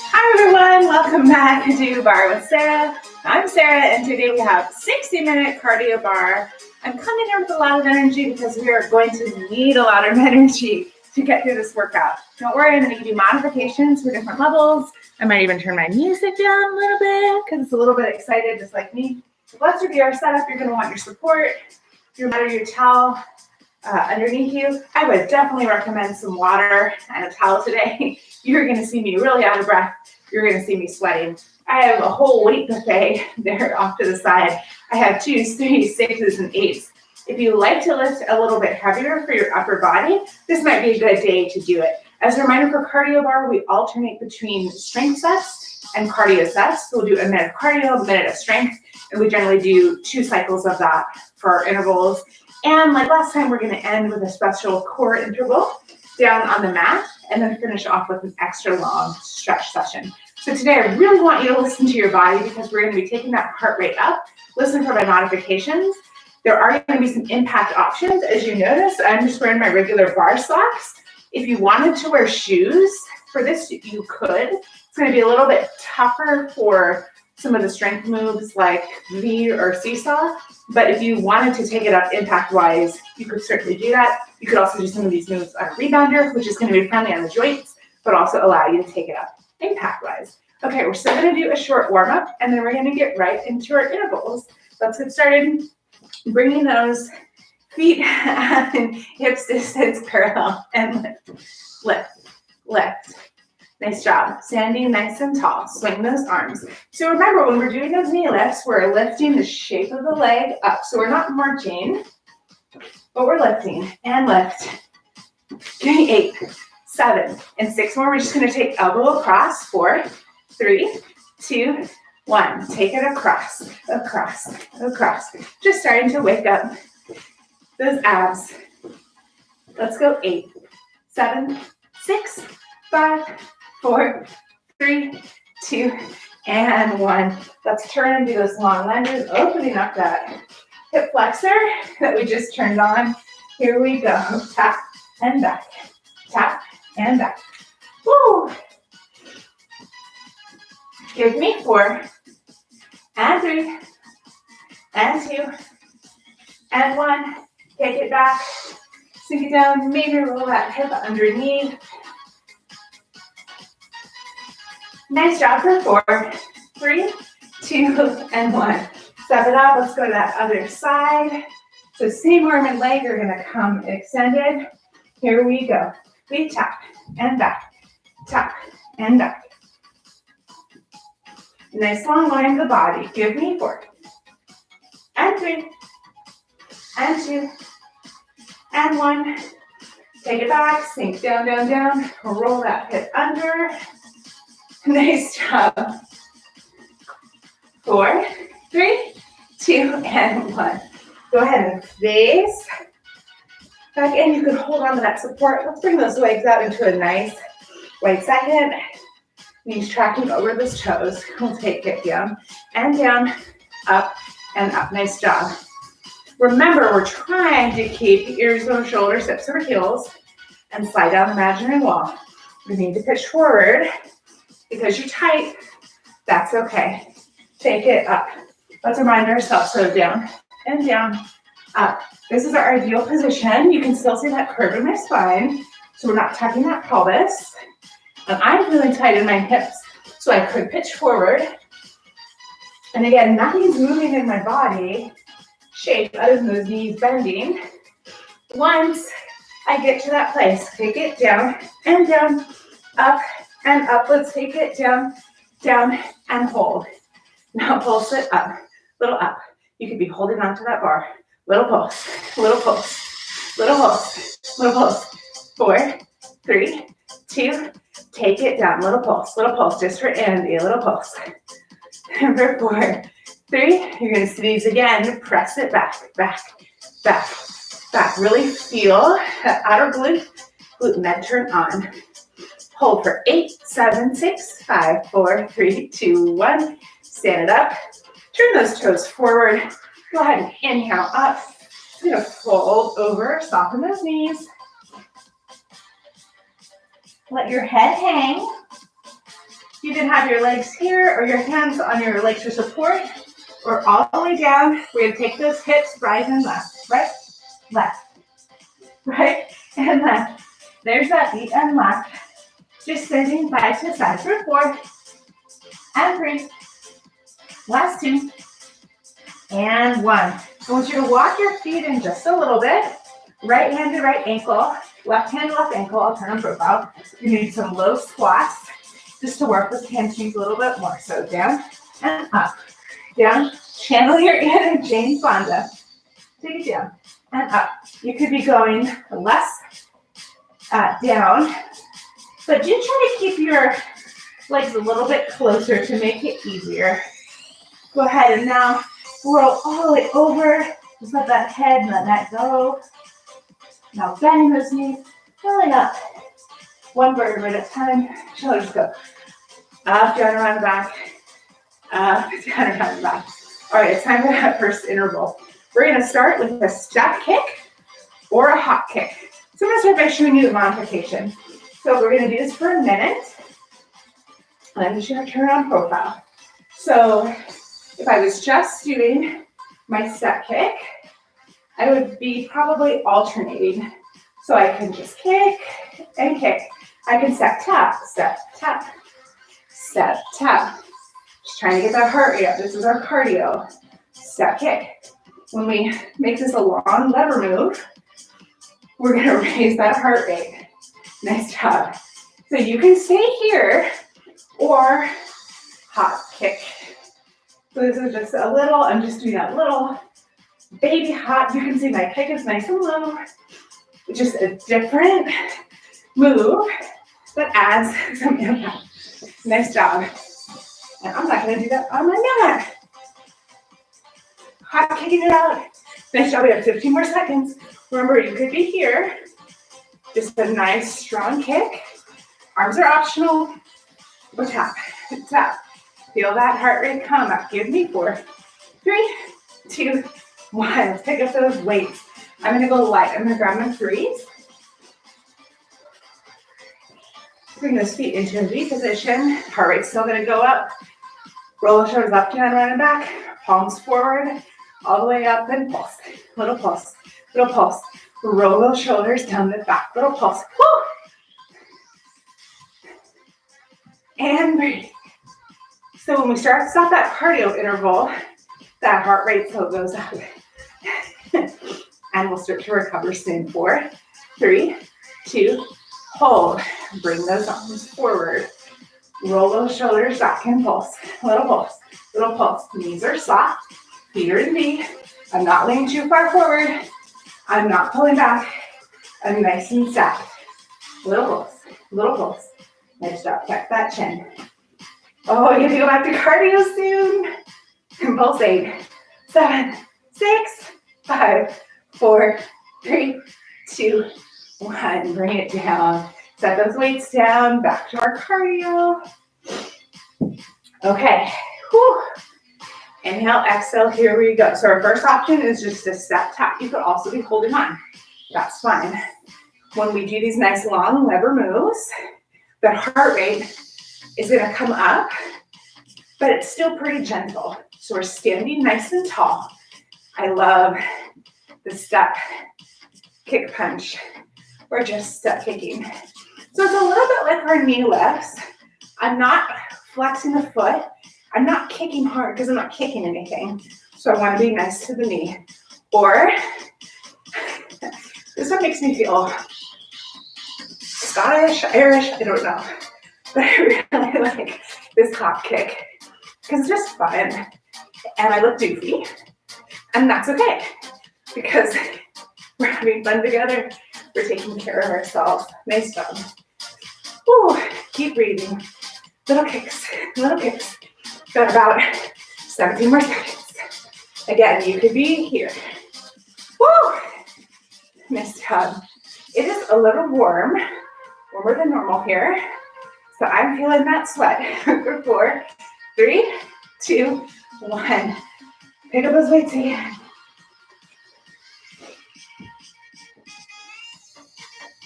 Hi everyone, welcome back to Barre with Sarah. I'm Sarah and today we have 60-minute cardio bar. I'm coming here with a lot of energy because we are going to need a lot of energy to get through this workout. Don't worry, I'm going to give you modifications for different levels. I might even turn my music down a little bit because it's a little bit excited just like me. If that's your VR setup, you're going to want your support, your mat or your towel underneath you. I would definitely recommend some water and a towel today. You're going to see me really out of breath. You're going to see me sweating. I have a whole weight buffet there off to the side. I have 2s, 3s, 6s, and 8s. If you like to lift a little bit heavier for your upper body, this might be a good day to do it. As a reminder for cardio bar, we alternate between strength sets and cardio sets. So we'll do a minute of cardio, a minute of strength, and we generally do 2 cycles of that for our intervals. And like last time, we're going to end with a special core interval down on the mat and then finish off with an extra long stretch session. So today I really want you to listen to your body because we're going to be taking that heart rate up. Listen for my modifications. There are going to be some impact options. As you notice, I'm just wearing my regular bar slacks. If you wanted to wear shoes for this, you could. It's going to be a little bit tougher for some of the strength moves like V or seesaw. But if you wanted to take it up impact-wise, you could certainly do that. You could also do some of these moves on a rebounder, which is going to be friendly on the joints, but also allow you to take it up impact-wise. Okay, we're still going to do a short warm-up, and then we're going to get right into our intervals. Let's get started bringing those feet and hips distance parallel and lift, lift, lift. Nice job. Standing nice and tall. Swing those arms. So remember, when we're doing those knee lifts, we're lifting the shape of the leg up. So we're not marching, but we're lifting and lift. Doing 8, 7, and 6 more. We're just going to take elbow across. 4, 3, 2, 1. Take it across, across, across. Just starting to wake up those abs. Let's go. 8, 7, 6, 5, 4, 3, 2, and 1. Let's turn and do those long lunges, opening up that hip flexor that we just turned on. Here we go. Tap and back. Tap and back. Woo! Give me 4, and 3, and 2, and 1. Take it back. Sink it down. Maybe roll that hip underneath. Nice job for 4, 3, 2, and 1. Step it up. Let's go to that other side. So same arm and leg are going to come extended. Here we go. We tap and back, tap and back. Nice long line of the body. Give me 4, and 3, and 2, and 1. Take it back. Sink down, down, down. Roll that hip under. Nice job. 4, 3, 2, and 1. Go ahead and face back in. You can hold on to that support. Let's bring those legs out into a nice wide second. Knees tracking over those toes. We'll take it down and down, up and up. Nice job. Remember, we're trying to keep ears over shoulders, hips over heels, and slide down the imaginary wall. We need to pitch forward. Because you're tight, that's okay. Take it up. Let's remind ourselves, so down and down, up. This is our ideal position. You can still see that curve in my spine, so we're not tucking that pelvis. And I'm feeling tight in my hips, so I could pitch forward. And again, nothing's moving in my body shape other than those knees bending. Once I get to that place, take it down and down, up and up. Let's take it down, down, and hold. Now pulse it up, little up. You could be holding onto that bar. Little pulse, little pulse, little pulse, little pulse. 4, 3, 2, take it down. Little pulse, just for Andy, a little pulse. Number 4, 3, you're gonna squeeze again. Press it back, back, back, back. Really feel that outer glute med turn on. Hold for 8, 7, 6, 5, 4, 3, 2, 1. Stand it up. Turn those toes forward. Go ahead and inhale up. You're going to fold over, soften those knees. Let your head hang. You can have your legs here or your hands on your legs for support or all the way down. We're going to take those hips right and left, left, right and left. There's that beat and left. Just sending side to side for 4 and 3. Last 2 and 1. I want you to walk your feet in just a little bit. Right hand to right ankle, left hand, left ankle. I'll turn on profile. You need some low squats just to work with hamstrings a little bit more. So down and up, down. Channel your inner Jane Fonda. Take it down and up. You could be going less down, but do try to keep your legs a little bit closer to make it easier. Go ahead and now roll all the way over. Just let that head and let that go. Now bending those knees, filling up. One vertebrae at a time. Shoulders go up, down, around the back. Up, down, around the back. All right, it's time for that first interval. We're going to start with a step kick or a hop kick. So I'm going to start by showing you the modification. So we're going to do this for a minute. And I'm just going to turn on profile. So if I was just doing my step kick, I would be probably alternating. So I can just kick and kick. I can step, tap, step, tap, step, tap. Just trying to get that heart rate up. This is our cardio. Step, kick. When we make this a long lever move, we're going to raise that heart rate. Nice job. So you can stay here or hop kick. So this is just a little, I'm just doing that little baby hop. You can see my kick is nice and low. It's just a different move that adds some impact. Nice job. And I'm not going to do that on my mat. Hop kicking it out. Nice job. We have 15 more seconds. Remember, you could be here. Just a nice strong kick. Arms are optional. Or tap, tap. Feel that heart rate come up. Give me 4, 3, 2, 1. Let's pick up those weights. I'm going to go light. I'm going to grab my 3s. Bring those feet into a V position. Heart rate's still going to go up. Roll the shoulders up, down, around and back. Palms forward, all the way up and pulse. Little pulse, little pulse. Roll those shoulders down the back. Little pulse. Woo! And breathe. So when we start that cardio interval, that heart rate still goes up. And we'll start to recover soon. 4, 3, 2, hold. Bring those arms forward. Roll those shoulders back and pulse. Little pulse, little pulse. Knees are soft, feet are in V. I'm not leaning too far forward. I'm not pulling back. I'm nice and stacked. Little pulse, little pulse. Nice job. Check that chin. Oh, you have to go back to cardio soon. Pulse 8, 7, 6, 5, 4, 3, 2, 1. Bring it down. Set those weights down. Back to our cardio. Okay. Whew. Inhale, exhale. Here we go. So our first option is just a step tap. You could also be holding on. That's fine. When we do these nice long lever moves, the heart rate is going to come up, but it's still pretty gentle. So we're standing nice and tall. I love the step kick punch or just step kicking. So it's a little bit like our knee lifts. I'm not flexing the foot. I'm not kicking hard because I'm not kicking anything. So I want to be nice to the knee. Or this one makes me feel Scottish, Irish, I don't know. But I really like this hop kick because it's just fun. And I look doofy. And that's okay because we're having fun together. We're taking care of ourselves. Nice job. Woo, keep breathing. Little kicks, little kicks. Got about 17 more seconds. Again, you could be here. Woo! Nice job. It is a little warmer than normal here. So I'm feeling that sweat. For 4, 3, 2, 1. Pick up those weights again.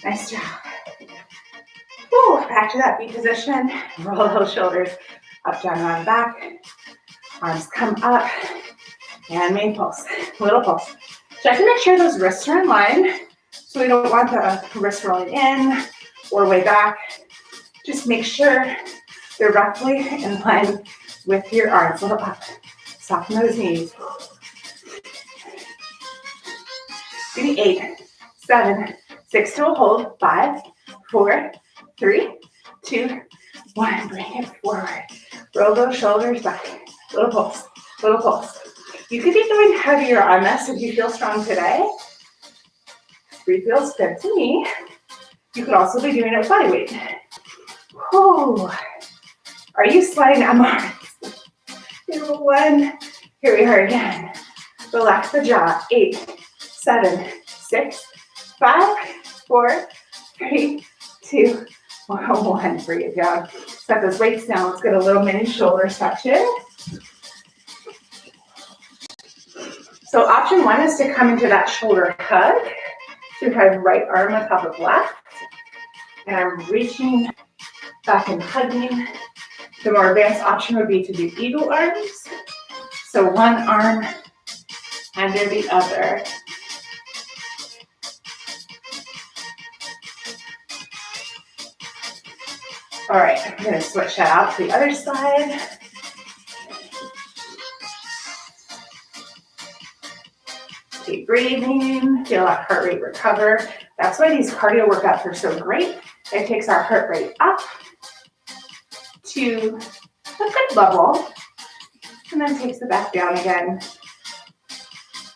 Nice job. Woo, back to that V position. Roll those shoulders up, down, around the back. Arms come up. And main pulse, little pulse. Check to make sure those wrists are in line. So we don't want the wrists rolling in or way back. Just make sure they're roughly in line with your arms. Little up. Soften those knees. Give me 8, 7, 6 to a hold. 5, 4, 3, 2, 1. Bring it forward. Roll those shoulders back. Little pulse, little pulse. You could be going heavier on this if you feel strong today. 3 feels good to me. You could also be doing it with body weight. Whew. Are you sliding on arms? 1. Here we are again. Relax the jaw. 8, 7, 6, 5, 4, 3, 2, 1. Bring it down. Set those weights down. Let's get a little mini shoulder section. So option 1 is to come into that shoulder hug. So you have right arm on top of left. And I'm reaching back and hugging. The more advanced option would be to do eagle arms. So one arm under the other. All right, I'm gonna switch that out to the other side. Keep breathing, feel that heart rate recover. That's why these cardio workouts are so great. It takes our heart rate up to a good level and then takes it back down again.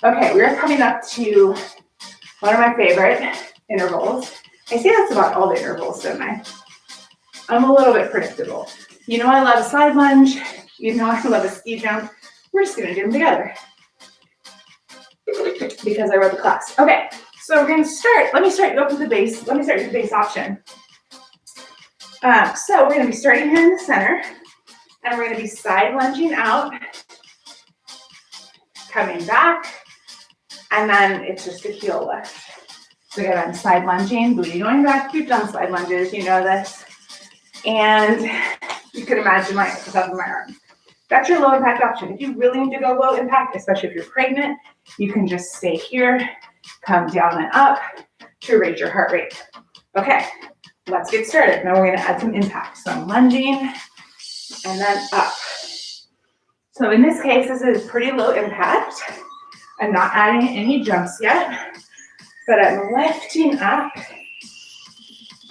Okay, we're coming up to one of my favorite intervals. I say that's about all the intervals, don't I? I'm a little bit predictable. You know I love a side lunge. You know I love a ski jump. We're just gonna do them together because I wrote the class. Okay, so we're gonna start. Let me start you up with the base. Let me start with the base option. So we're gonna be starting here in the center, and we're gonna be side lunging out, coming back, and then it's just a heel lift. So again, I'm side lunging, booty going back. You've done side lunges, you know this. And you can imagine my top of my arm. That's your low impact option. If you really need to go low impact, especially if you're pregnant, you can just stay here, come down and up to raise your heart rate. Okay, let's get started. Now we're gonna add some impact. So I'm lunging and then up. So in this case, this is pretty low impact. I'm not adding any jumps yet, but I'm lifting up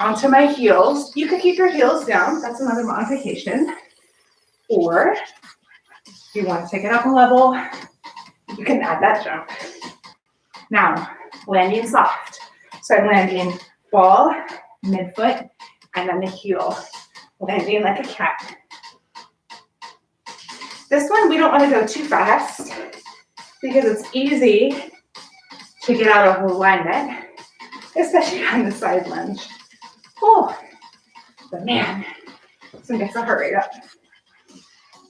onto my heels. You could keep your heels down. That's another modification. Or if you want to take it up a level, you can add that jump. Now, landing soft. So I'm landing ball, midfoot, and then the heel. Landing like a cat. This one, we don't want to go too fast because it's easy to get out of alignment, especially on the side lunge. Oh, but man, so get the heart rate up.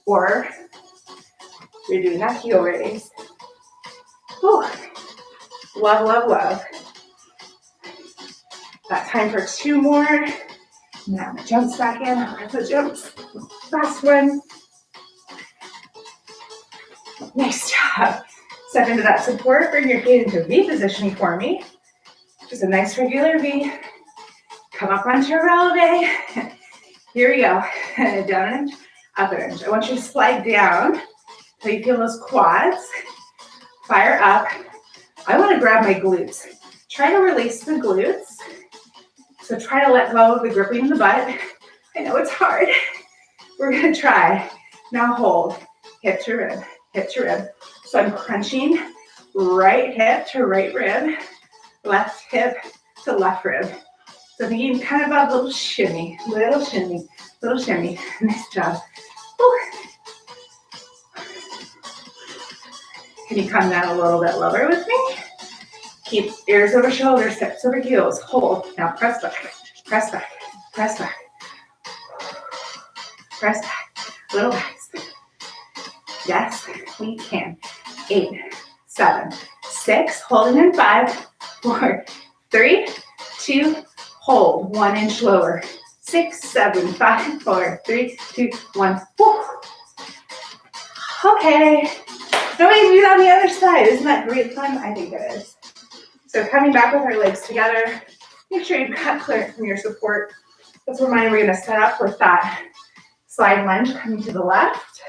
Or you're doing that heel raise. Oh, love, love, love. Got time for 2 more. Now the jumps back in. Lots of jumps. Last one. Nice job. Step into that support. Bring your feet into V position for me. Just a nice regular V. Come up onto your releve. Here we go. Down an inch, up an inch. I want you to slide down so you feel those quads. Fire up. I want to grab my glutes. Try to release the glutes. So try to let go of the gripping in the butt. I know it's hard. We're going to try. Now hold. Hip to rib. Hip to rib. So I'm crunching right hip to right rib. Left hip to left rib. So thinking kind of about a little shimmy, little shimmy, little shimmy. Nice job. Woo. Can you come down a little bit lower with me? Keep ears over shoulders, steps over heels. Hold. Now press back, press back, press back. Press back, little backs. Yes, we can. 8, 7, 6, holding in 5, 4, 3, 2, hold, 1 inch lower. 6, 7, 5, 4, 3, 2, 1. Woo. Okay, now we do it on the other side. Isn't that great fun? I think it is. So coming back with our legs together, make sure you've got clearance from your support. Let's remind we're gonna set up with that slide lunge, coming to the left,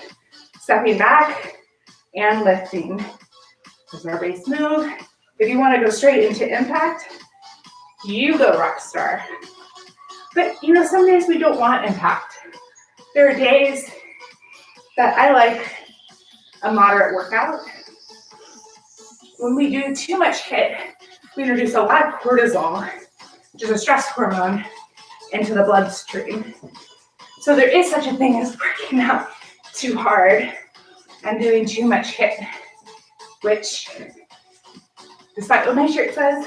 stepping back, and lifting. This is our base move. If you wanna go straight into impact, you go rock star. But you know, some days we don't want impact. There are days that I like a moderate workout. When we do too much HIIT, we introduce a lot of cortisol, which is a stress hormone, into the bloodstream. So there is such a thing as working out too hard and doing too much HIIT, which, despite what my shirt says,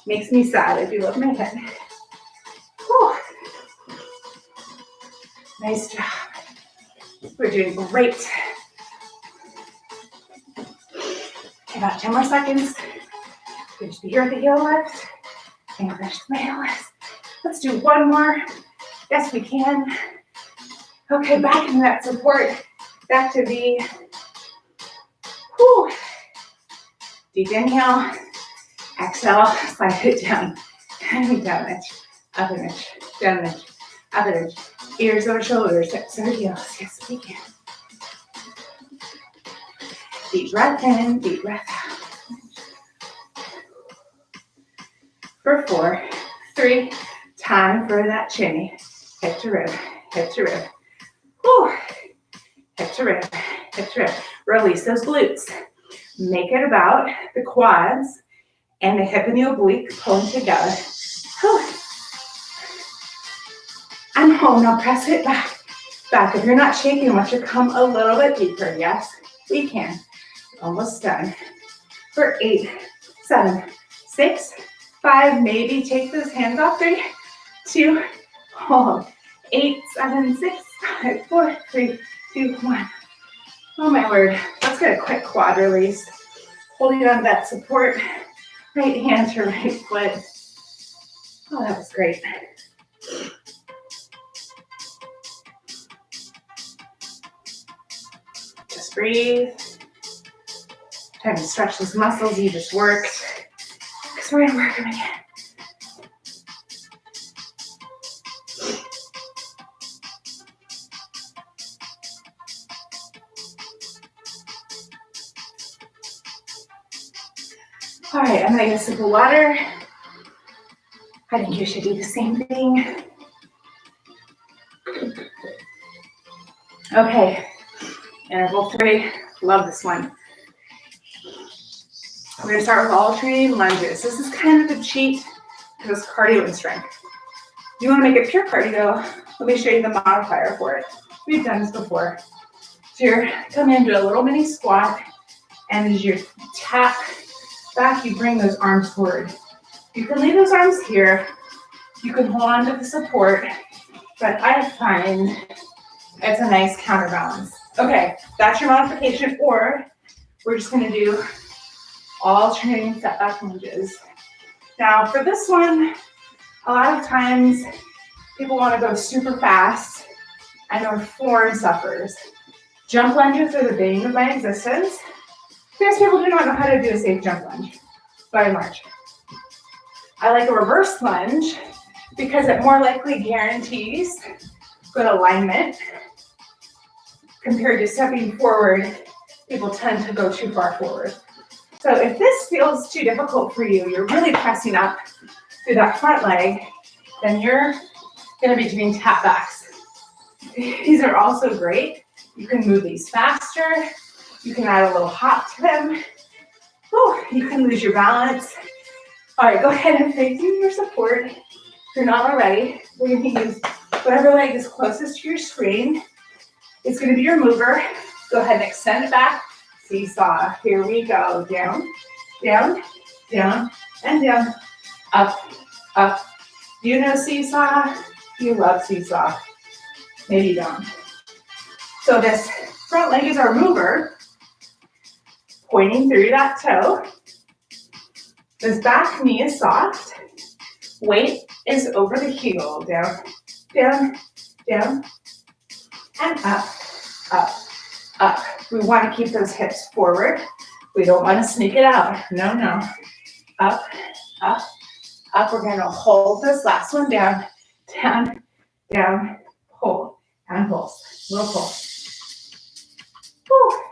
makes me sad. I do love my HIIT. Whew. Nice job. We're doing great. Okay, about 10 more seconds. Finish the here with the heel lift. And finish the heel lift. Let's do one more. Yes, we can. Okay, back into that support. Back to V. Whew. Deep inhale. Exhale. Slide it down. And down an inch. Up an inch. Down an inch. Up an inch. Ears over shoulders. Hips over heels. Yes, we can. Deep breath in. Deep breath out. For 4, 3, time for that chinny. Hip to rib, hip to rib. Whew. Hip to rib, hip to rib. Release those glutes. Make it about the quads and the hip and the oblique pulling together. Whew. And home. Now press it back. Back. If you're not shaking much, you come a little bit deeper. Yes, we can. Almost done. For 8, 7, 6, 5, maybe take those hands off. 3, 2, hold. 8, 7, 6, 5, 4, 3, 2, 1. Oh my word. Let's get a quick quad release. Holding on to that support. Right hand to right foot. Oh, that was great. Just breathe. Time to stretch those muscles you just worked. Because we're gonna work them again. All right, I'm gonna get a sip of water. I think you should do the same thing. Okay, interval 3, love this one. We're gonna start with alternating lunges. This is kind of a cheat to this cardio and strength. If you wanna make it pure cardio, let me show you the modifier for it. We've done this before. So you're coming into a little mini squat, and as you tap back, you bring those arms forward. You can leave those arms here. You can hold on to the support, but I find it's a nice counterbalance. Okay, that's your modification, or we're just gonna do alternating step back lunges. Now for this one, a lot of times people wanna go super fast and their form suffers. Jump lunges are the bane of my existence because people do not know how to do a safe jump lunge, by and large. I like a reverse lunge because it more likely guarantees good alignment. Compared to stepping forward, people tend to go too far forward. So if this feels too difficult for you, you're really pressing up through that front leg, then you're gonna be doing tap backs. These are also great. You can move these faster. You can add a little hop to them. Oh, you can lose your balance. All right, go ahead and face your support. If you're not already, we're gonna use whatever leg is closest to your screen. It's gonna be your mover. Go ahead and extend it back. Seesaw. Here we go. Down, down, down, and down. Up, up. You know seesaw? You love seesaw. maybe you don't. So this front leg is our mover, pointing through that toe. This back knee is soft. Weight is over the heel. Down, down, down, and up, up, up. We want to keep those hips forward. We don't want to sneak it out. No, no. Up, up, up. We're going to hold this last one down, down, down, pull, and pulse. Little pulse. Whew.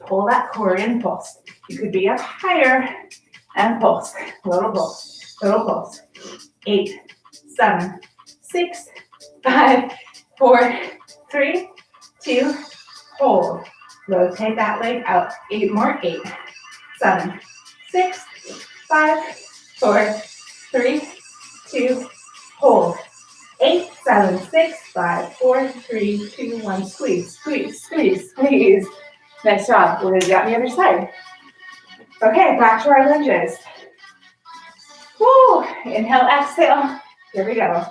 Pull that core in, pulse. You could be up higher and pulse. Little pulse, little pulse. 8, 7, 6, 5, 4, 3, 2, hold. Rotate that leg out. 8 more. 8, 7, 6, 5, 4, 3, 2, hold. 8, 7, 6, 5, 4, 3, 2, 1. Squeeze, squeeze, squeeze, squeeze. Nice job. We're going to do that on the other side. Okay, back to our lunges. Woo! Inhale, exhale. Here we go.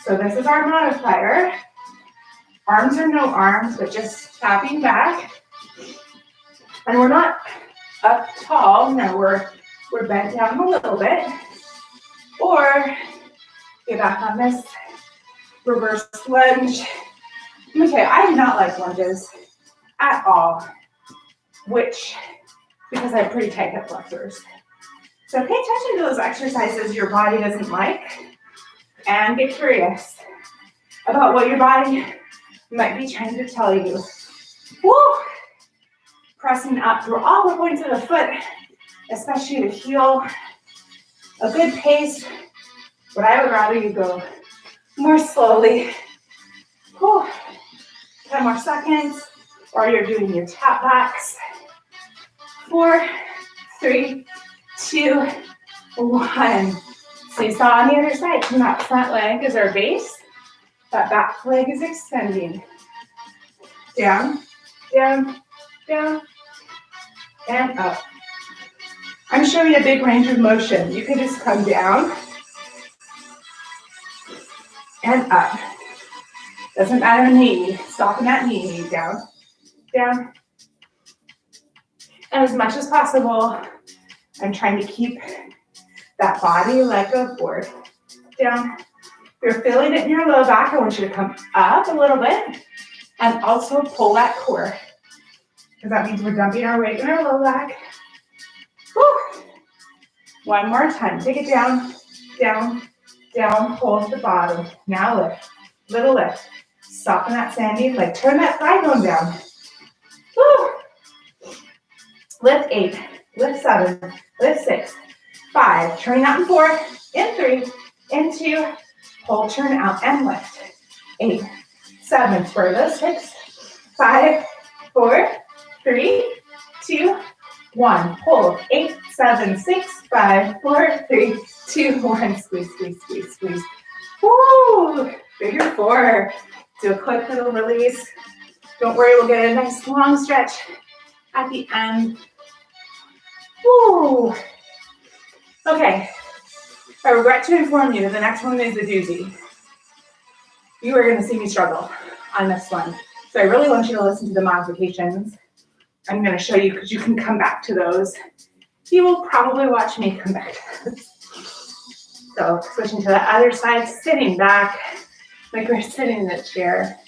So this is our modifier. Arms or no arms, but just tapping back. And we're not up tall. No, we're bent down a little bit. Or get back on this reverse lunge. Let me tell you, I do not like lunges at all, because I have pretty tight hip flexors. So pay attention to those exercises your body doesn't like and get curious about what your body might be trying to tell you. Woo! Pressing up through all the points of the foot, especially the heel. A good pace, but I would rather you go more slowly. Woo! 10 more seconds, or you're doing your tap backs. 4, 3, 2, 1. So you saw on the other side, from that front leg is our base. That back leg is extending. Down, down, down, and up. I'm showing a big range of motion. You can just come down and up. Doesn't matter knee. Soften that knee. Down, down. And as much as possible, I'm trying to keep that body leg go forward. Down. If you're feeling it in your low back, I want you to come up a little bit and also pull that core. Because that means we're dumping our weight in our low back. Woo. One more time. Take it down, down, down. Hold the bottom. Now lift. Little lift. Soften that sandy leg. Turn that thigh bone down. Woo. Lift 8. Lift 7. Lift 6. 5. Turn out in 4. In 3. In 2. Hold, turn out, and lift. 8. 7. Square those hips. 5. 4. 3. 2. 1. Hold. 8, 7, 6, 5, 4, 3, 2, 1. Squeeze, squeeze, squeeze, squeeze. Woo! Figure 4. Do a quick little release. Don't worry, we'll get a nice long stretch at the end. Woo! Okay. I regret to inform you, the next one is a doozy. You are going to see me struggle on this one. So I really want you to listen to the modifications I'm going to show you, because you can come back to those. You will probably watch me come back to those. So switching to the other side, sitting back like we're sitting in a chair.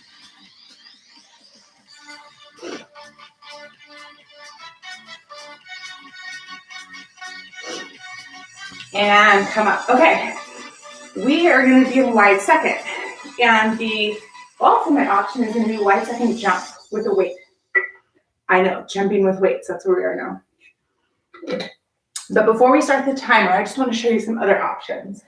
And come up. Okay, we are going to be in wide second. And the ultimate option is going to be wide second jump with a weight. I know, jumping with weights, that's where we are now. But before we start the timer, I just want to show you some other options.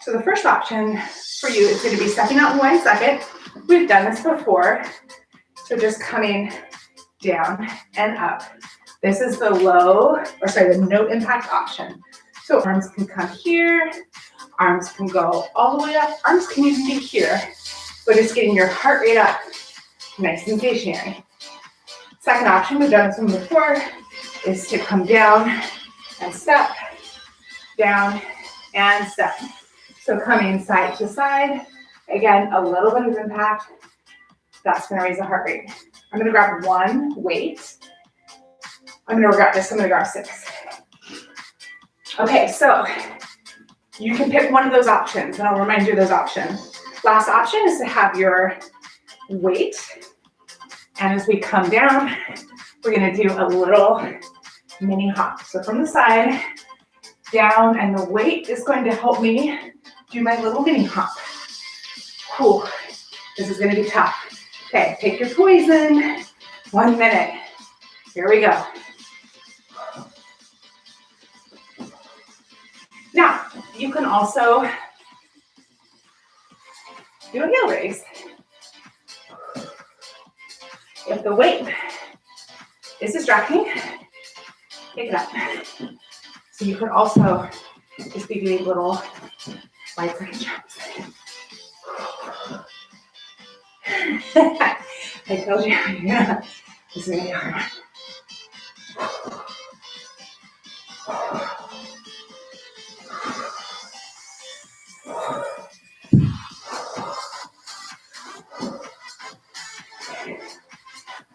So the first option for you is going to be stepping out in 1 second. We've done this before. So just coming down and up. This is the the no impact option. So arms can come here, arms can go all the way up, arms can even be here, but it's getting your heart rate up, nice and stationary. Second option, we've done this one before, is to come down and step, down and step. So coming side to side, again, a little bit of impact, That's gonna raise the heart rate. I'm gonna grab one weight. I'm gonna grab 6. Okay, so you can pick one of those options, and I'll remind you of those options. Last option is to have your weight, and as we come down, we're gonna do a little mini hop. So from the side, down, and the weight is going to help me do my little mini hop. Cool. This is gonna be tough. Okay, take your poison. 1 minute. Here we go. Now, you can also do a heel raise. If the weight is distracting, pick it up. So you could also just be doing little light second jumps. I told you, yeah, this is gonna be hard.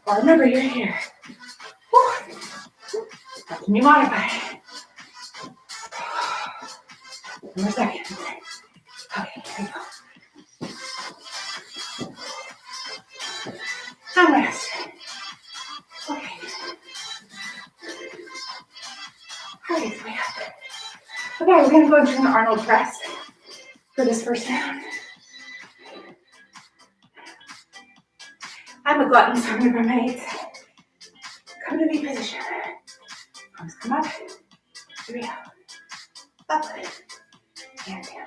Well, remember, you're here. How can you modify? 1 more second. Okay, here we go. And rest. Okay. All right, way up. Okay, we're gonna go into an Arnold press for this first round. I'm a glutton, so I'm gonna grab my eights. Come to V position. Arms come up. Here we go. Up and down.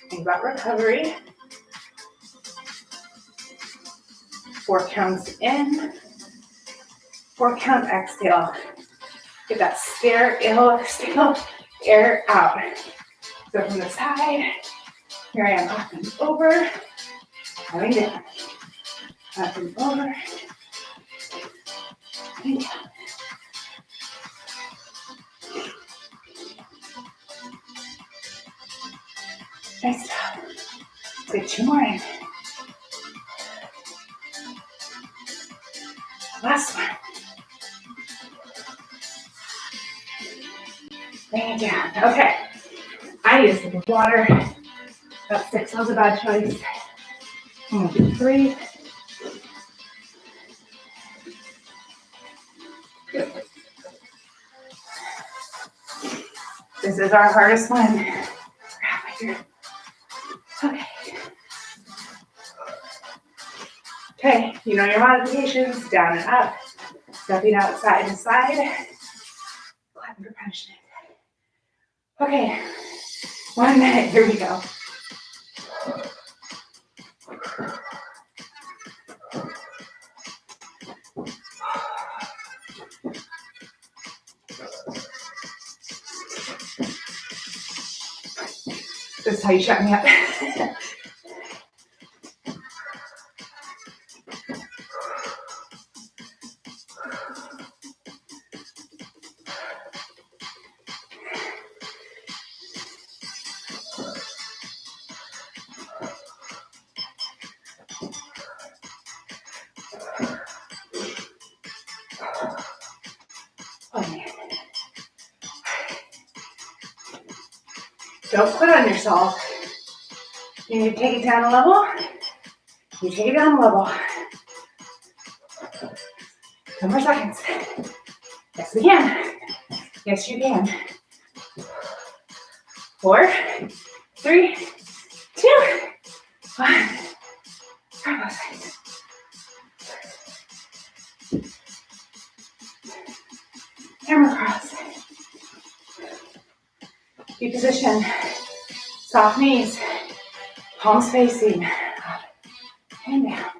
Think about recovery. 4 counts in, 4 count exhale. Get that still air out. So from the side, here I am up and over, coming down. Up and over, coming down. Nice job. Let's get 2 more in. Last one. Bring it down. Okay. I used some water. About 6. That was a bad choice. I'm gonna do 3. This is our hardest one. Grab my grip. Okay. Okay, you know your modifications, down and up, stepping out side to side, glutton for punishment. Okay, 1 minute, here we go. This is how you shut me up. Don't quit on yourself. You need to take it down a level. You take it down a level. 10 more seconds. Yes, we can. Yes, you can. 4, 3, 2, 1. Grab both sides. Hammer cross. Keep position. Soft knees. Palms facing. Up and down.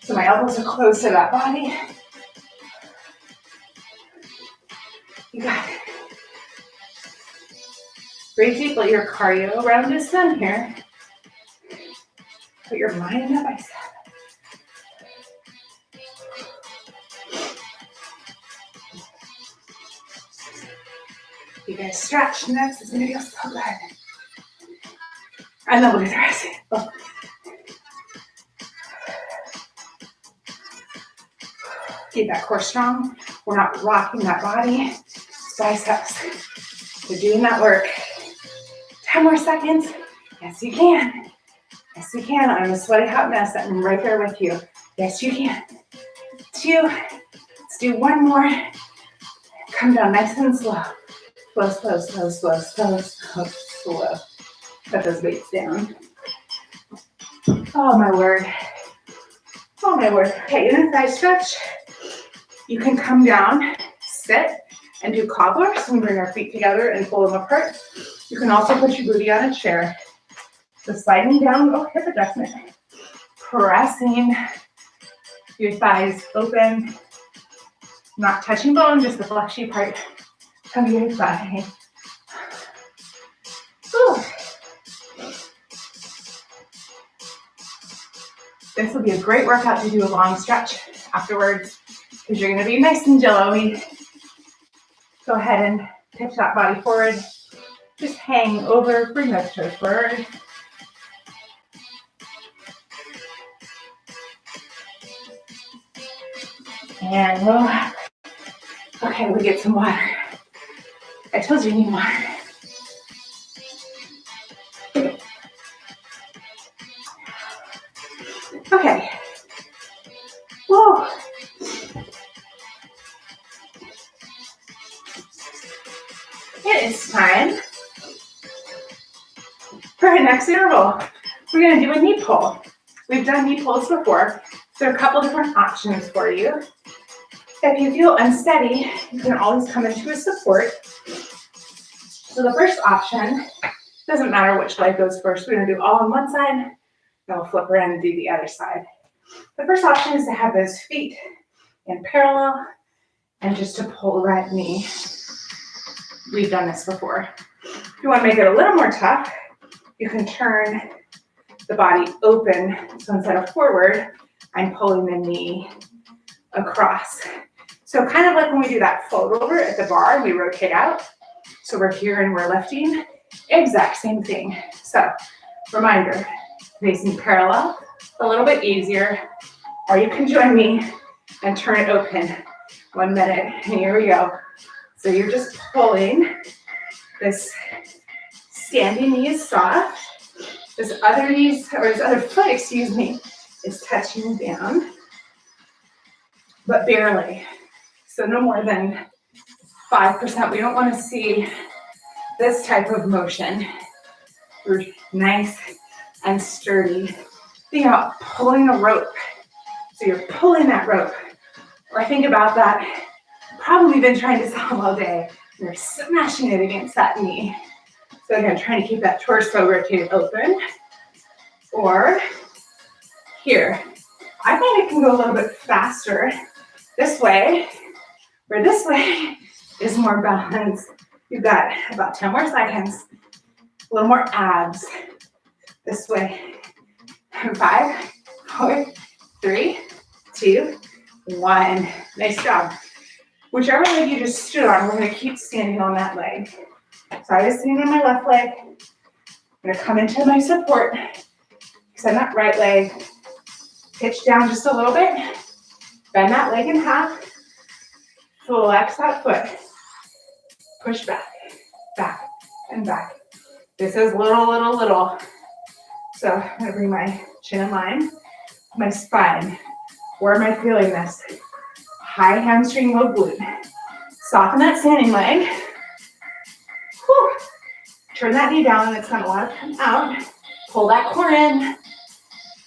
So my elbows are close to that body. You got it. Breathe deep. Let your cardio round is done here. Put your mind in that bicep. You guys stretch next. It's gonna feel so good. And then we'll do the rest. Oh. Keep that core strong. We're not rocking that body. Biceps. We're doing that work. 10 more seconds. Yes, you can. Yes, you can. I'm a sweaty hot mess. I'm right there with you. Yes, you can. 2. Let's do one more. Come down nice and slow. Slow, slow, slow, slow, slow, slow, slow. Put those weights down. Oh, my word. Oh, my word. Okay, in a thigh stretch, you can come down, sit, and do cobblers. And bring our feet together and pull them apart. You can also put your booty on a chair. So sliding down, oh, hip adjustment. Pressing your thighs open. Not touching bone, just the fleshy part of your thigh. Whew. This will be a great workout to do a long stretch afterwards because you're going to be nice and jello-y. Go ahead and pitch that body forward. Just hang over, bring those toes forward. And relax. Okay, we get some water. I told you you need water. Okay. Whoa. It is time for our next interval. We're going to do a knee pull. We've done knee pulls before. There are a couple different options for you. If you feel unsteady, you can always come into a support. So the first option, doesn't matter which leg goes first. We're going to do all on one side, then we'll flip around and do the other side. The first option is to have those feet in parallel and just to pull that knee. We've done this before. If you want to make it a little more tough, you can turn the body open. So instead of forward, I'm pulling the knee across. So kind of like when we do that fold over at the bar and we rotate out. So we're here and we're lifting. Exact same thing. So reminder, facing parallel, a little bit easier. Or you can join me and turn it open. 1 minute. And here we go. So you're just pulling. This standing knee is soft. This other knee, or this other foot, excuse me, is touching down, but barely. So no more than 5%. We don't want to see this type of motion. We're nice and sturdy. Think about pulling a rope. So you're pulling that rope. Or think about that. Probably been trying to solve all day. You're smashing it against that knee. So again, trying to keep that torso rotated open. Or here. I think it can go a little bit faster this way, or this way is more balanced. You've got about 10 more seconds. A little more abs this way. 5, 4, 3, 2, 1. Nice job. Whichever leg you just stood on, we're going to keep standing on that leg. So I was sitting on my left leg. I'm going to come into my support. Extend that right leg. Pitch down just a little bit. Bend that leg in half. Flex that foot. Push back, back, and back. This is little, little, little. So I'm going to bring my chin in line, my spine. Where am I feeling this? High hamstring, low glute. Soften that standing leg. Whew. Turn that knee down and it's going to want to come out. Pull that core in.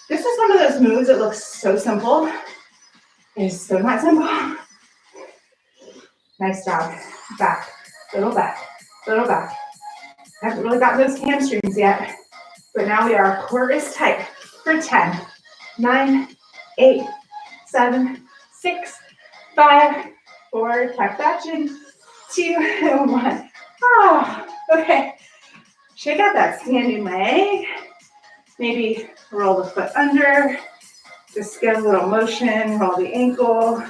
This is one of those moves that looks so simple. It is so not simple. Nice job. Back, little back, little back. Haven't really got those hamstrings yet, but now our core is tight for 10, 9, 8, 7, 6, 5, 4, tuck that chin, 2, 1. Oh, okay. Shake out that standing leg. Maybe roll the foot under. Just get a little motion, roll the ankle.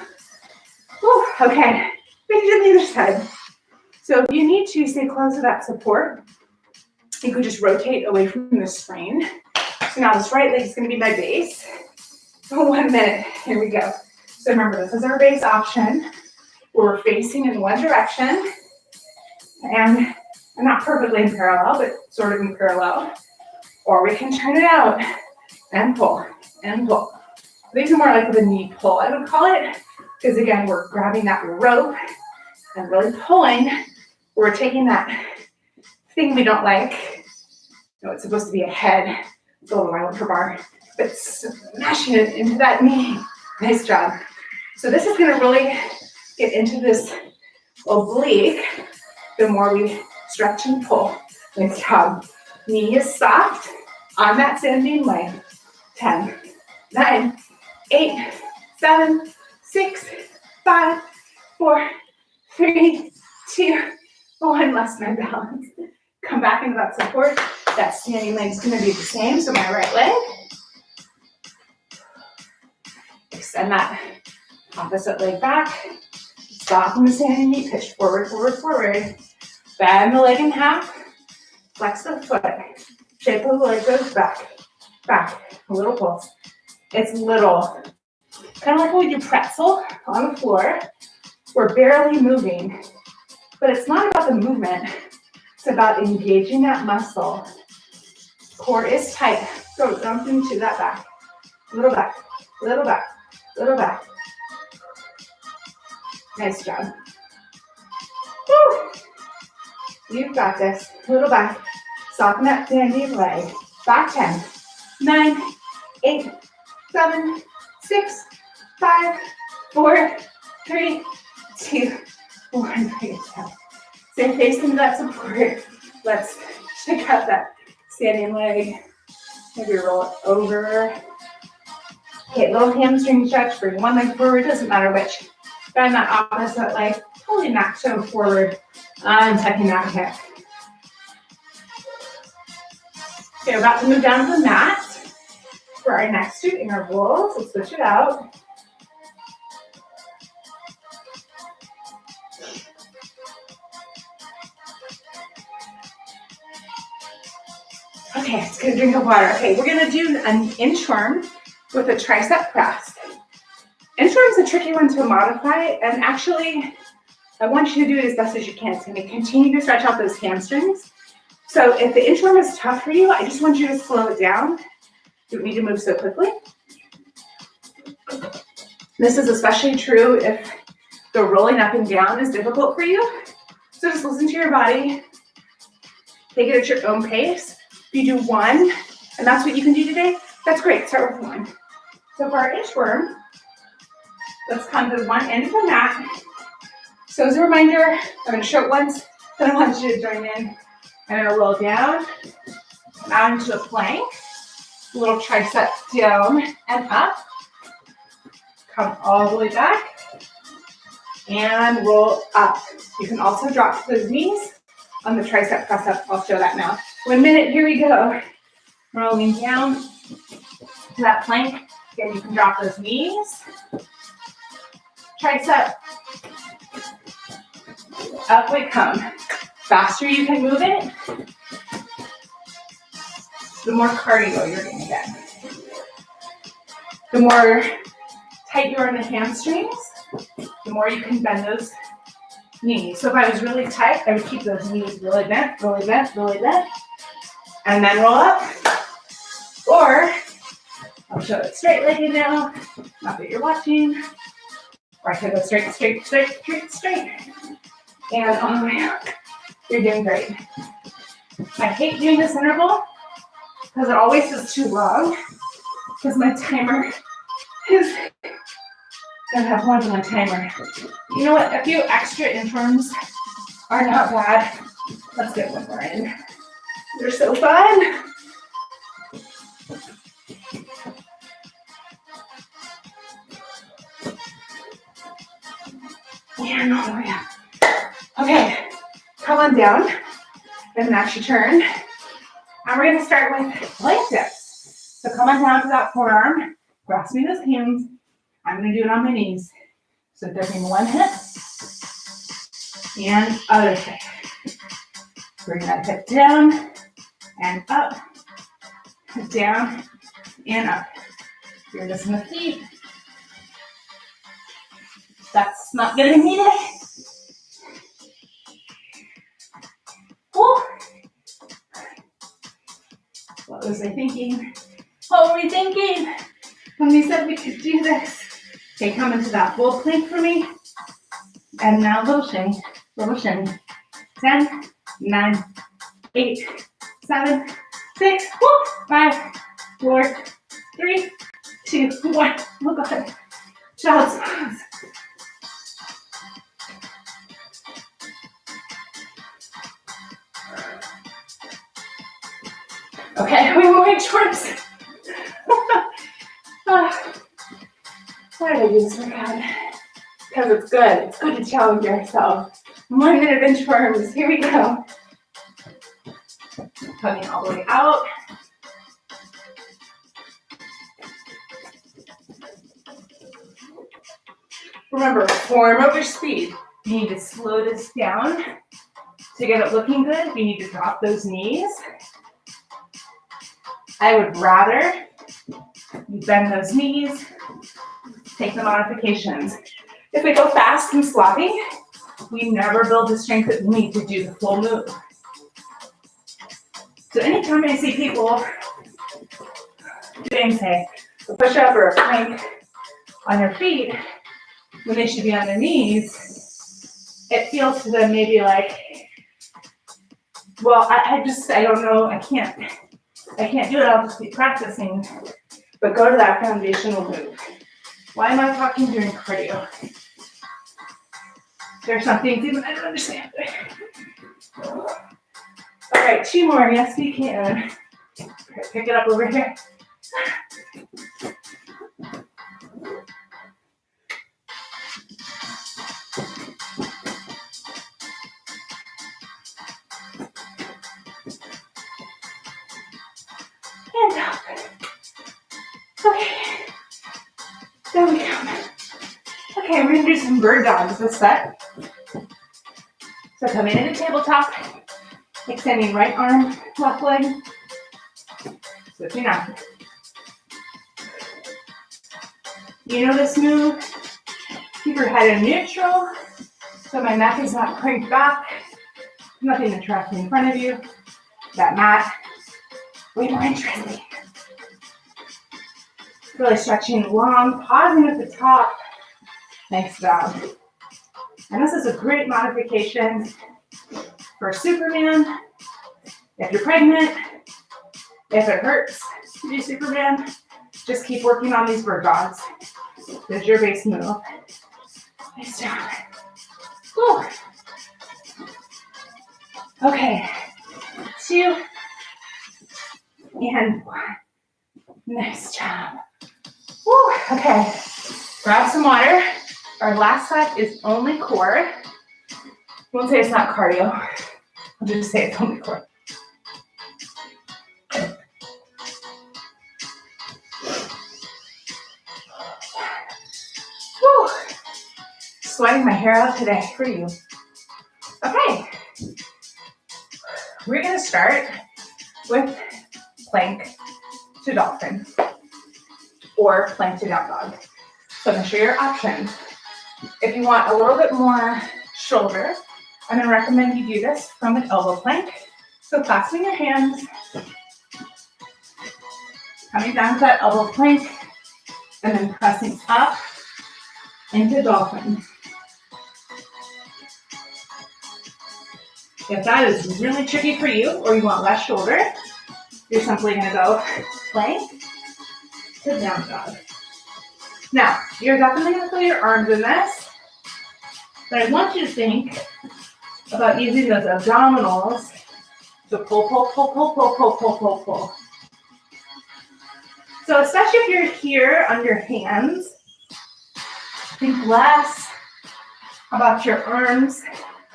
Whew, okay, we can do the other side. So if you need to stay close to that support, you could just rotate away from the screen. So now this right leg is going to be my base. For 1 minute, here we go. So remember, this is our base option. We're facing in one direction, and not perfectly in parallel, but sort of in parallel. Or we can turn it out and pull, and pull. These are more like the knee pull, I would call it, because again, we're grabbing that rope and really pulling. We're taking that thing we don't like. No, it's supposed to be a head. It's a little violent for bar, but smashing it into that knee. Nice job. So this is gonna really get into this oblique the more we stretch and pull. Nice job. Knee is soft on that standing leg. 10, 9, 8, 7, 6, 5, 4, 3, 2, 1. Lost my balance. Come back into that support. That standing leg is going to be the same. So my right leg. Extend that opposite leg back. Stop in the standing knee. Pitch forward, forward, forward. Bend the leg in half. Flex the foot. Shape of the leg goes back. Back. A little pulse. It's little. Kind of like when you pretzel on the floor. We're barely moving. But it's not about the movement. It's about engaging that muscle. Core is tight. So jump into that back. Little back. Little back. Little back. Nice job. Woo! You've got this. Little back. Soften that standing leg. Back 10, 9, 8, 7, 6, 5, 4, 3, 2, 1. Stay facing that support. Let's check out that standing leg. Maybe roll it over. Okay, little hamstring stretch. Bring one leg forward. Doesn't matter which. Bend that opposite leg. Pulling that toe forward. Untucking that hip. Okay, we're about to move down to the mat for our next 2 intervals. Let's switch it out. Okay, let's get a drink of water. Okay, we're gonna do an inchworm with a tricep press. Inchworm's a tricky one to modify, and actually, I want you to do it as best as you can. It's gonna continue to stretch out those hamstrings. So if the inchworm is tough for you, I just want you to slow it down. You don't need to move so quickly. This is especially true if the rolling up and down is difficult for you. So just listen to your body. Take it at your own pace. If you do 1, and that's what you can do today, that's great. Start with 1. So for our inchworm, let's come to one end of the mat. So as a reminder, I'm going to show it once, then I want you to join in. I'm going to roll down, out into a plank, little tricep down and up. Come all the way back, and roll up. You can also drop to those knees on the tricep press up. I'll show that now. 1 minute, here we go. Rolling down to that plank. Again, you can drop those knees. Tricep. Up we come. Faster you can move it, the more cardio you're going to get. The more tight you are in the hamstrings, the more you can bend those knees. So if I was really tight, I would keep those knees really bent, really bent, really bent, and then roll up. Or I'll show it straight-legged now, not that you're watching. Or I could go straight, straight, straight, straight, straight, and all the way up. You're doing great. I hate doing this interval because it always is too long because my timer is gonna have one on my timer. You know what? A few extra inchworms are not bad. Let's get one more in. They're so fun. And all the way up. Okay. Come on down, and actually turn. And we're going to start with leg dips. So come on down to that forearm, grasp me those hands. I'm going to do it on my knees. So dipping one hip, and other side. Bring that hip down and up, down and up. You're just gonna feet. That's not getting me today. Woo. What was I thinking? What were we thinking when we said we could do this? Okay, come into that full plank for me. And now little shimmy, little shimmy. 10, 9, 8, 7, 6, 5, 4, 3, 2, 1. Oh God. Child's pose. Okay, we moving towards. Why did I do this workout? Because it's good. It's good to challenge yourself. 1 minute inchworms. Here we go. Coming all the way out. Remember, form over speed. You need to slow this down to get it looking good. You need to drop those knees. I would rather you bend those knees, take the modifications. If we go fast and sloppy, we never build the strength that we need to do the full move. So anytime I see people doing, say, a push-up or a plank on their feet, when they should be on their knees, it feels to them maybe like, well, I don't know, I can't do it, I'll just be practicing. But go to that foundational move. Why am I talking during cardio? There's some things even I don't understand. All right, 2 more, yes we can. Pick it up over here. And up. Okay. There we go. Okay, we're gonna do some bird dogs this set. So coming into tabletop, extending right arm, left leg, switching out. You know this move, keep your head in neutral, so my neck is not cranked back, nothing attracting in front of you. That mat, way more interesting. Really stretching long, pausing at the top. Nice job. And this is a great modification for Superman. If you're pregnant, if it hurts to do Superman, just keep working on these bird dogs. There's your base move. Nice job. Whew. Okay, 2 and 1. Nice job. Whew. Okay, grab some water. Our last set is only core. I won't say it's not cardio. I'll just say it's only core. Whew. Sweating my hair out today for you. Okay. We're gonna start with plank to dolphin or plank to down dog. So I'm gonna show you your options. If you want a little bit more shoulder, I'm gonna recommend you do this from an elbow plank. So clasping your hands, coming down to that elbow plank, and then pressing up into dolphin. If that is really tricky for you, or you want less shoulder, you're simply gonna go plank to down dog. Now, you're definitely gonna feel your arms in this, but I want you to think about using those abdominals to pull, pull, pull, pull, pull, pull, pull, pull, pull. So especially if you're here on your hands, think less about your arms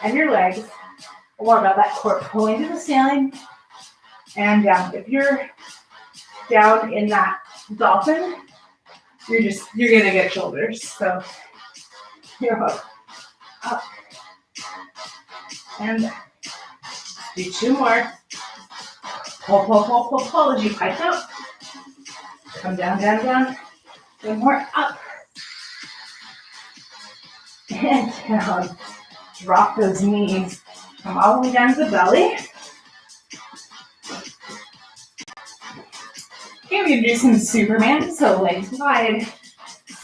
and your legs, more about that core pulling to the ceiling and down. If you're down in that dolphin, you're gonna get shoulders. So here, up, up, And do two more. Pull, pull, pull, pull, pull as you pike up. Come down, down, down. One more up. And down. Drop those knees. Come all the way down to the belly. Okay, we're going to do some Superman, so legs wide.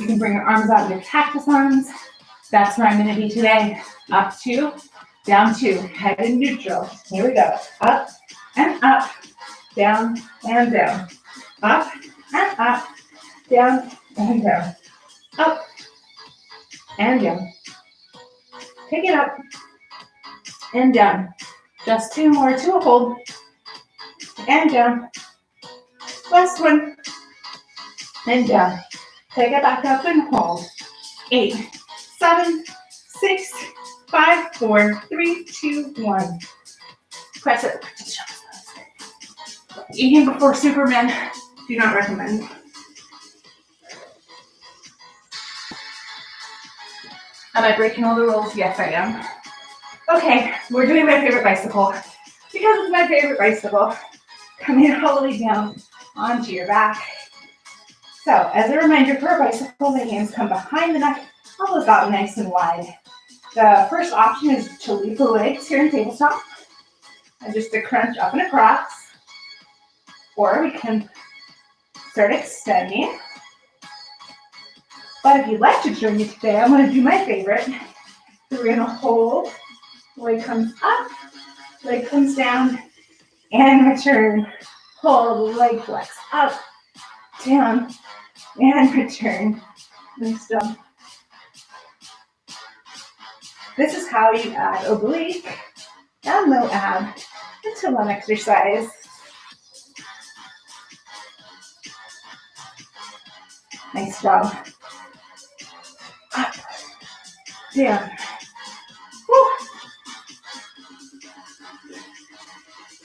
You can bring your arms out in your cactus arms. That's where I'm going to be today. Up two, down two, head in neutral. Here we go. Up and up, down and down. Up and up, down and down. Up and down. Pick it up and down. Just two more to a hold. And down. Last one. And down. Take it back up and hold. 8, 7, 6, 5, 4, 3, 2, 1. Press it. Eating before Superman, do not recommend. Am I breaking all the rules? Yes, I am. Okay, we're doing my favorite bicycle. Because it's my favorite bicycle, coming all the way down onto your back. So, as a reminder for a bicycle, the hands come behind the neck, elbows out nice and wide. The first option is to leave the legs here in tabletop, and just to crunch up and across. Or we can start extending. But if you'd like to join me today, I'm going to do my favorite. So we're going to hold, leg comes up, leg comes down, and return. Hold, leg flex, up, down, and return. Nice job. This is how you add oblique and low ab into one exercise. Nice job. Up, down. Woo.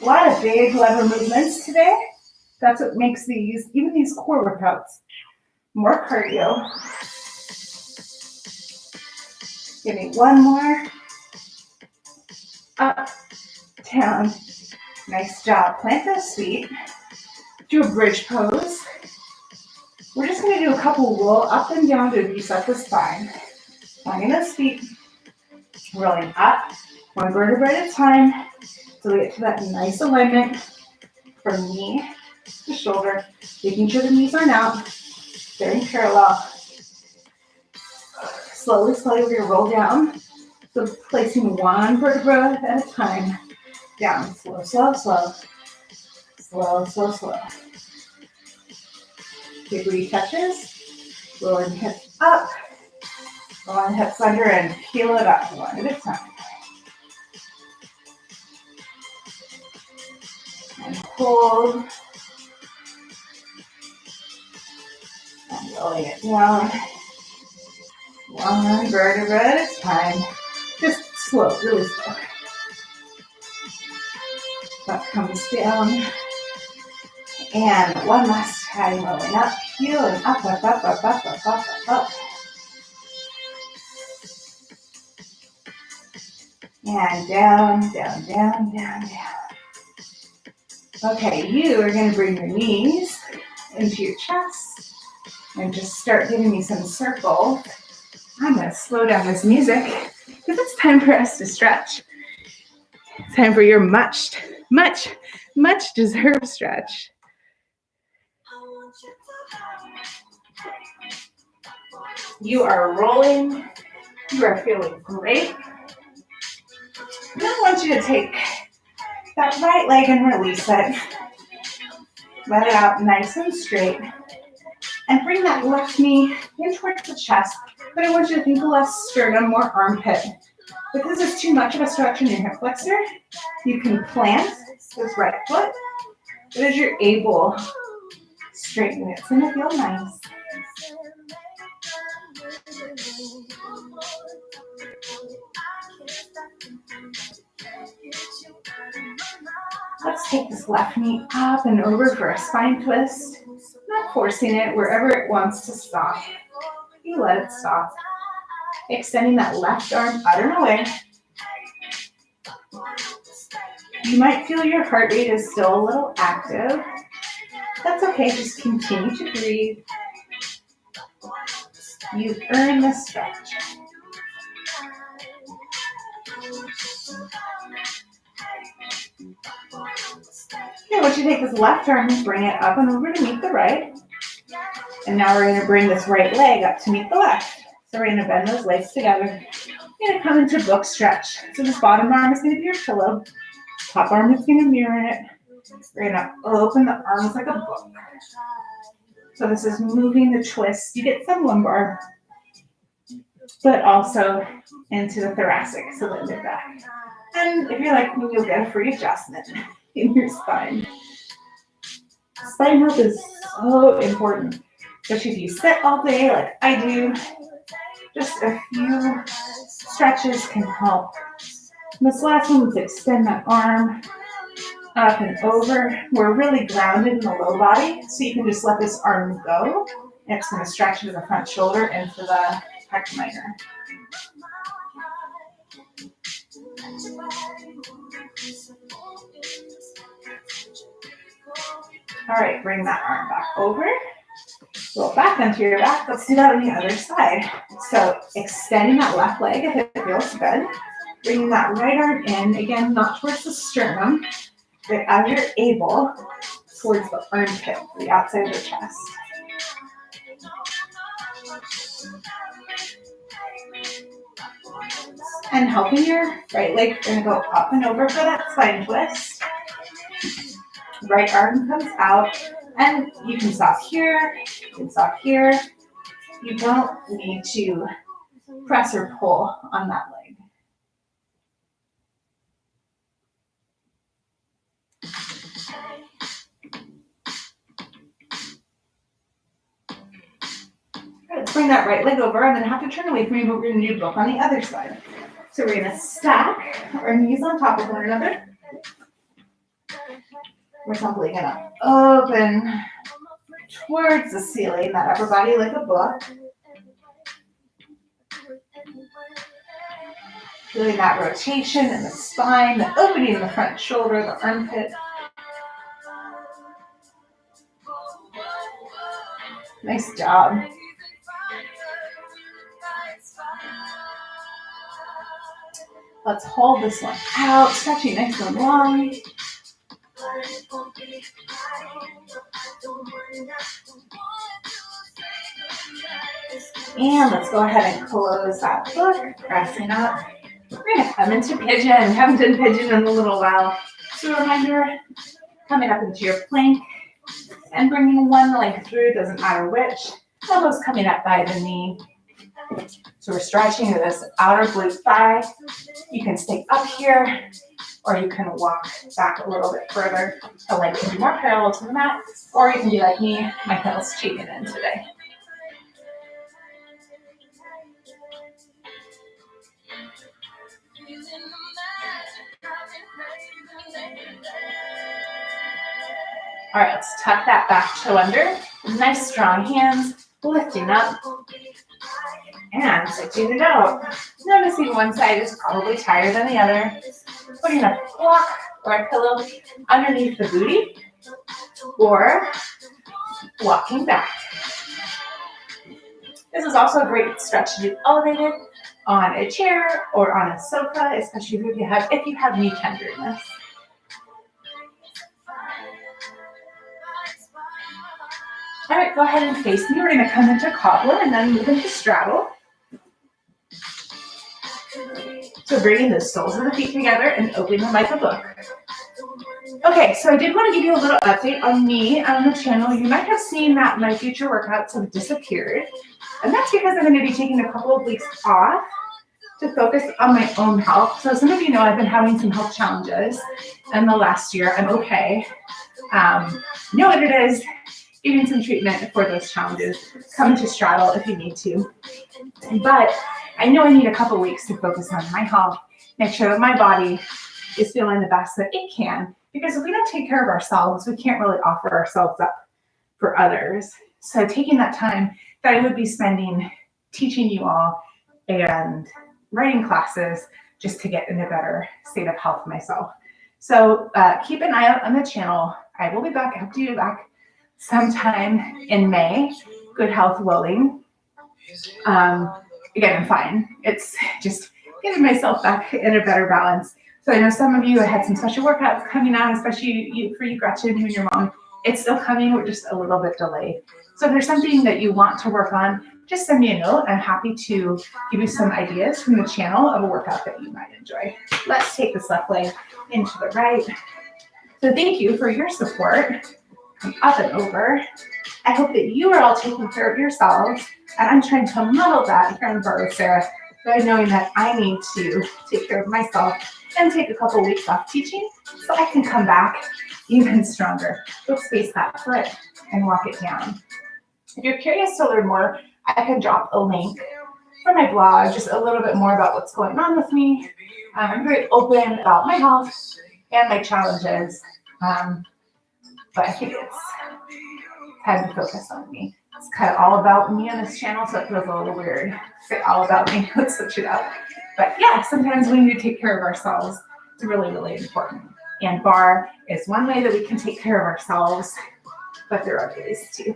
A lot of big lever movements today. That's what makes these, even these core workouts, more cardio. Give me one more. Up, down. Nice job. Plant those feet. Do a bridge pose. We're just going to do a couple roll up and down to reset the spine. Finding those feet. Rolling up, one vertebrae at a time, so we get to that nice alignment from knee to shoulder, making sure the knees aren't out, staying parallel. Slowly, slowly, we're going to roll down. So placing one vertebra at a time, down, slow, slow, slow, slow, slow, slow. Big booty touches, rolling hips up, rolling hips under and peel it up one at a time. And hold. And rolling it down. One vertebra at a time. Just slow, really slow. That comes down. And one last time, rolling up, peeling up, up, up, up, up, up, up, up. And down, down, down, down, down. Okay, you are going to bring your knees into your chest and just start giving me some circles. I'm going to slow down this music because it's time for us to stretch. It's time for your much, much, much deserved stretch. You are rolling. You are feeling great. Now I want you to take that right leg and release it. Let it out nice and straight. And bring that left knee in towards the chest. But I want you to think the left sternum, more armpit. Because there's too much of a stretch in your hip flexor, you can plant this right foot. But as you're able, straighten it. It's going to feel nice. Let's take this left knee up and over for a spine twist. Not forcing it wherever it wants to stop. You let it stop. Extending that left arm out and away. You might feel your heart rate is still a little active. That's okay, just continue to breathe. You've earned this stretch. Okay, once you take this left arm and bring it up and over to meet the right. And now we're going to bring this right leg up to meet the left. So we're going to bend those legs together. We're going to come into book stretch. So this bottom arm is going to be your pillow. Top arm is going to mirror it. We're going to open the arms like a book. So this is moving the twist. You get some lumbar, but also into the thoracic, so the mid back. And if you're like me, you'll get a free adjustment in your spine. Spine health is so important, especially if you sit all day like I do. Just a few stretches can help. And this last one is extend that arm up and over. We're really grounded in the low body, so you can just let this arm go. And it's going to stretch into the front shoulder and to the pec minor. All right, bring that arm back over. Roll back onto your back. Let's do that on the other side. So extending that left leg if it feels good. Bringing that right arm in, again, not towards the sternum, but as you're able, towards the armpit, the outside of the chest. And helping your right leg, you're going to go up and over for that spine twist. Right arm comes out, and you can stop here, you can stop here. You don't need to press or pull on that leg. Let's bring that right leg over. I'm going to have to turn away from you, but we're going to do both on the other side. So we're going to stack our knees on top of one another. We're simply going to open towards the ceiling, that upper body like a book. Feeling that rotation in the spine, the opening in the front shoulder, the armpit. Nice job. Let's hold this one out, stretching nice and long. And let's go ahead and close that book, pressing up. We're going to come into pigeon. Haven't done pigeon in a little while. So a reminder, coming up into your plank and bringing one leg through, doesn't matter which. Elbows coming up by the knee. So we're stretching this outer glute thigh. You can stay up here, or you can walk back a little bit further. The leg can be more parallel to the mat, or you can be like me, my heels cheating in today. All right, let's tuck that back toe under. Nice strong hands, lifting up and switching it out. Noticing one side is probably tighter than the other. Putting a block or a pillow underneath the booty or walking back. This is also a great stretch to do elevated on a chair or on a sofa, especially if you have knee tenderness. All right, go ahead and face me. We're going to come into cobbler and then move into straddle. So bringing the soles of the feet together and opening them like a book. Okay, so I did want to give you a little update on me on the channel. You might have seen that my future workouts have disappeared. And that's because I'm going to be taking a couple of weeks off to focus on my own health. So some of you know I've been having some health challenges in the last year. I'm okay. Know what it is. Getting some treatment for those challenges. Come to straddle if you need to. But I know I need a couple weeks to focus on my health, make sure that my body is feeling the best that it can. Because if we don't take care of ourselves, we can't really offer ourselves up for others. So taking that time that I would be spending teaching you all and writing classes just to get in a better state of health myself. So keep an eye out on the channel. I will be back. I hope to be back sometime in May. Good health, well-being. Again, I'm fine. It's just getting myself back in a better balance. So I know some of you had some special workouts coming on, especially for you, Gretchen, you and your mom. It's still coming. We're just a little bit delayed. So if there's something that you want to work on, just send me a note. I'm happy to give you some ideas from the channel of a workout that you might enjoy. Let's take this left leg into the right. So thank you for your support. Up and over. I hope that you are all taking care of yourselves. And I'm trying to model that here in Barre with Sarah by knowing that I need to take care of myself and take a couple weeks off teaching so I can come back even stronger. Go space that foot and walk it down. If you're curious to learn more, I can drop a link from my blog, just a little bit more about what's going on with me. I'm very open about my health and my challenges, but I think it's time to focus on me. It's kind of all about me on this channel, so it feels a little weird to say all about me. Let's switch it up. But yeah, sometimes we need to take care of ourselves. It's really, really important. And barre is one way that we can take care of ourselves, but there are other ways too.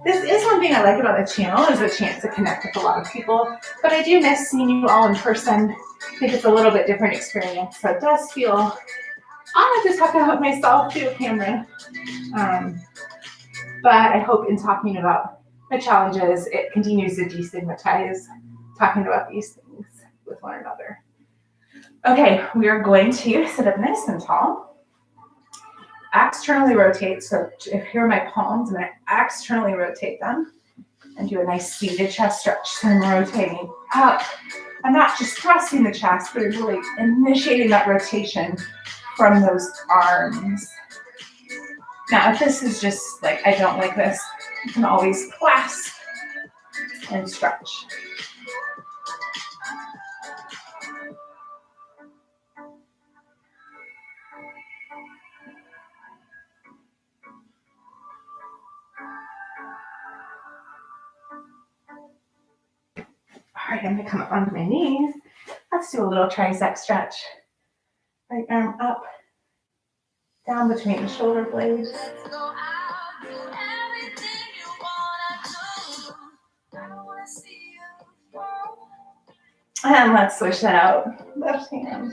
This is one thing I like about the channel, is a chance to connect with a lot of people, but I do miss seeing you all in person. I think it's a little bit different experience, so it does feel odd to talk about myself to a camera. But I hope in talking about my challenges, it continues to destigmatize talking about these things with one another. Okay, we are going to sit up nice and tall. Externally rotate, so if here are my palms, I'm going to externally rotate them and do a nice seated chest stretch. So I'm rotating up. I'm not just thrusting the chest, but I'm really initiating that rotation from those arms. Now, if this is just like, I don't like this, you can always clasp and stretch. All right, I'm gonna come up onto my knees. Let's do a little tricep stretch. Right arm up, down between the shoulder blades. And let's switch that out. Left hand.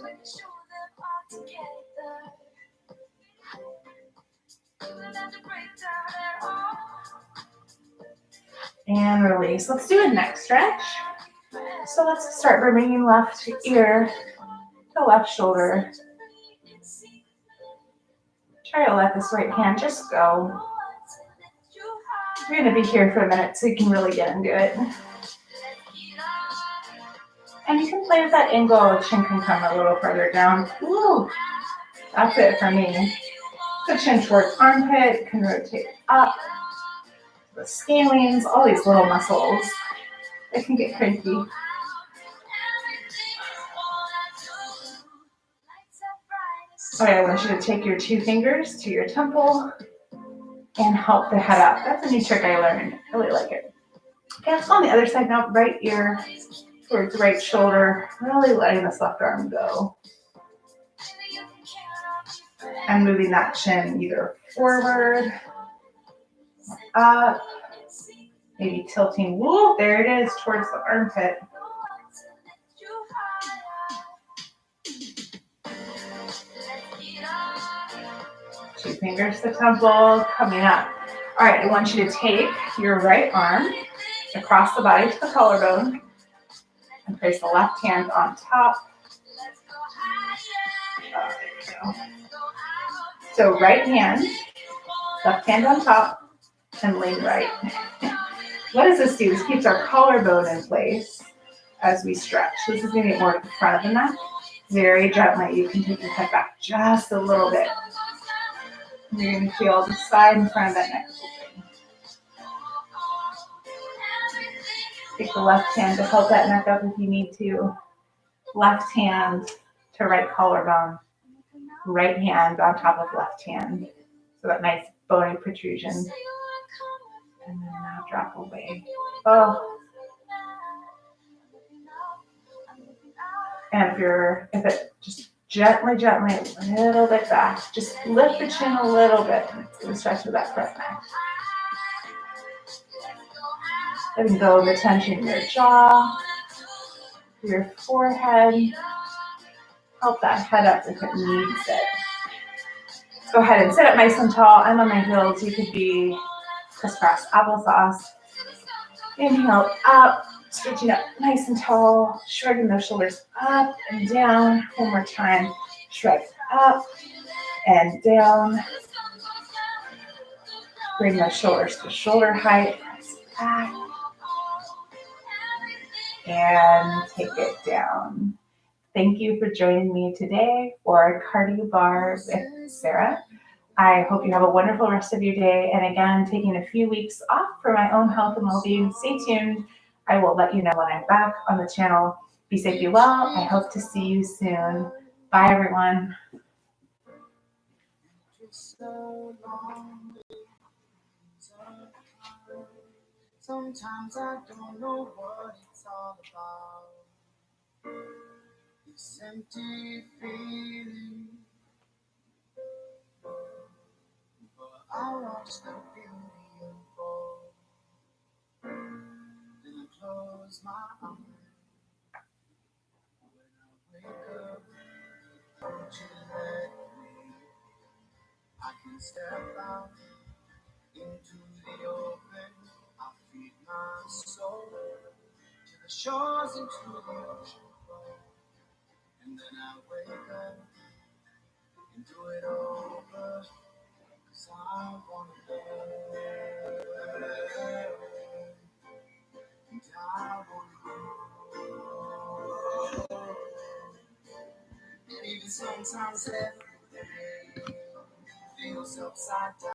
And release. Let's do a neck stretch. So let's start bringing left ear to left shoulder. Try to let this right hand just go. We're going to be here for a minute so you can really get into it. And you can play with that angle. Chin can come a little further down. Woo! That's it for me. So chin towards armpit, can rotate up. The scalenes, all these little muscles, they can get cranky. Okay, I want you to take your two fingers to your temple and help the head up. That's a new trick I learned. I really like it. Okay, let's go on the other side now. Right ear towards right shoulder. Really letting this left arm go. And moving that chin either forward, up, maybe tilting. Woo, there it is, towards the armpit. Two fingers to temple, coming up. All right, I want you to take your right arm across the body to the collarbone and place the left hand on top. Oh, there you go. So right hand, left hand on top, and lean right. What does this do? This keeps our collarbone in place as we stretch. This is going to get more to the front of the neck. Very gently, you can take your head back just a little bit. You're going to feel the side and front of that neck open. Take the left hand to help that neck up if you need to. Left hand to right collarbone. Right hand on top of left hand. So that nice bony protrusion. And then now drop away. Oh. And if it just gently, a little bit back, just lift the chin a little bit. And it's going to stretch with that front neck. Letting go of the tension in your jaw, your forehead. Help that head up if it needs it. Let's go ahead and sit up nice and tall. I'm on my heels. You could be crisscross applesauce. Inhale up, stretching up nice and tall, shrugging those shoulders up and down. One more time. Shrug up and down. Bring those shoulders to shoulder height. Press back. And take it down. Thank you for joining me today for Cardio Barre with Sarah. I hope you have a wonderful rest of your day. And again, taking a few weeks off for my own health and well-being. Stay tuned. I will let you know when I'm back on the channel. Be safe, be well. I hope to see you soon. Bye, everyone. Sometimes I don't know what it's all about. This empty feeling. But I watch the beauty unfold. Then I close my eyes. When I wake up, don't you let me. I can step out into the open. I'll feed my soul to the shores into the ocean flow. And then I wake up and do it over. 'Cause I wanna live. And I wanna go. And even sometimes every day feels upside down.